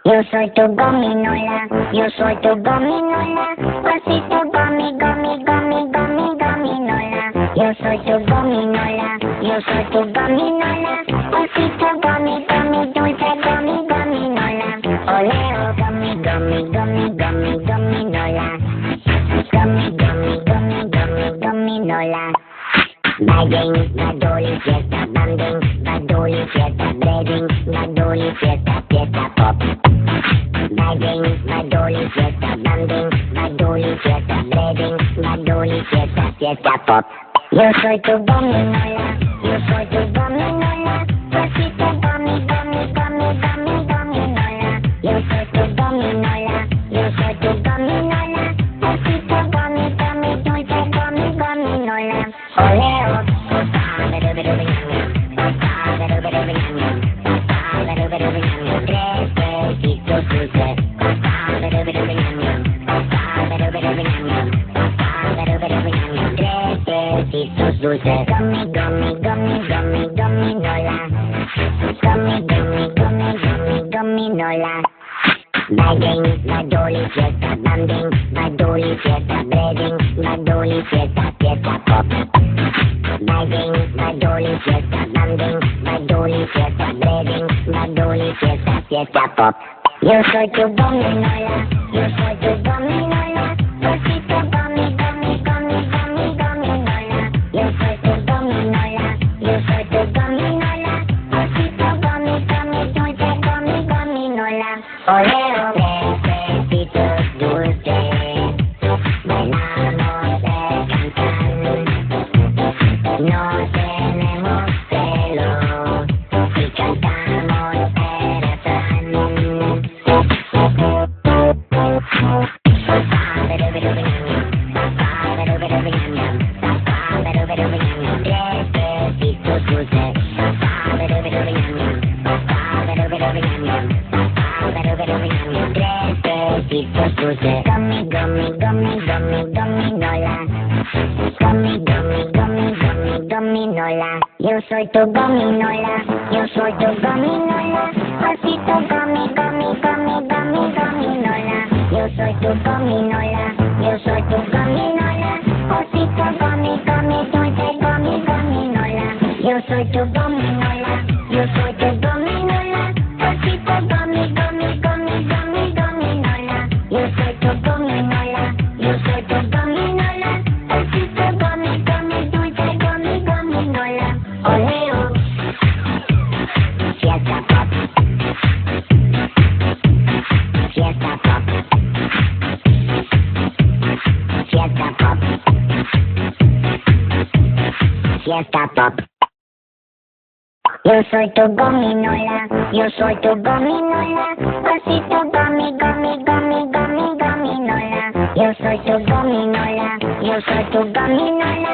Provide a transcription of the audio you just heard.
Yo soy tu gominola, yo soy tu gominola, pasito gomi, gomi, gomi, gomi, gominola. Yo soy tu gominola, yo soy tu gominola, pasito gomi, gomi, dulce gomi, gominola. Oleo, gomi, gomi, gomi, gomi, gominola. Gomi, gomi, gomi, gomi, gominola. Bagging, badoli, fiesta, banding, badoli, fiesta, breading, badoli, fiesta, fiesta pop. Bagging, badoli, fiesta, banding, badoli, fiesta, breading, badoli, fiesta, fiesta pop. Yo soy tu gominola, yo soy tu gominola, pasito gomi, gomi, gomi, gomi, gominola. Yo soy tu gominola, yo soy tu gominola, pasito gomi, gomi, dulce gomi, gominola. Oleo, tres besitos dulces. Besitos dulces. Gummy, gummy, gummy, gummy, gominola. Gummy, gummy, gummy, gummy, gominola. Bagging, badoli, fiesta, banding, badoli, fiesta, breading, badoli, fiesta, fiesta pop. Bagging, badoli, fiesta, banding, badoli, fiesta, breading, badoli, fiesta, fiesta pop. Yo soy tu gominola, yo soy tu gominola, pasito gomi, gomi, gomi, gomi, gominola. Yo soy tu gominola, yo soy tu gominola, pasito gomi, gomi, dulce gomi, gominola. Oleo, besitos dulces, bailamos de cantar, no tenemos celos y cantamos el refrán. Tres besitos dulces. Tres besitos dulces. Gummy, gummy, gummy, gummy, gominola. Gummy, gummy, gummy, gummy, gominola. Yo soy tu gominola, yo soy tu gominola, pasito gummy, gummy, gummy, gummy, gominola. Yo soy tu gominola, yo soy tu gominola, pasito gummy, gummy, dulce gummy, gominola. Yo soy tu gominola, yo soy tu gominola, pasito gummy, gummy, gummy, gummy, gominola. Yo soy tu gominola, yo soy tu gominola, pasito gummy, gummy, dulce gummy, gominola. Oleo, fiesta pop, fiesta pop, fiesta pop, fiesta pop. Yo soy tu gominola, yo soy tu gominola, pasito gomi, gomi, gomi, gomi, gominola. Yo soy tu gominola, yo soy tu gominola,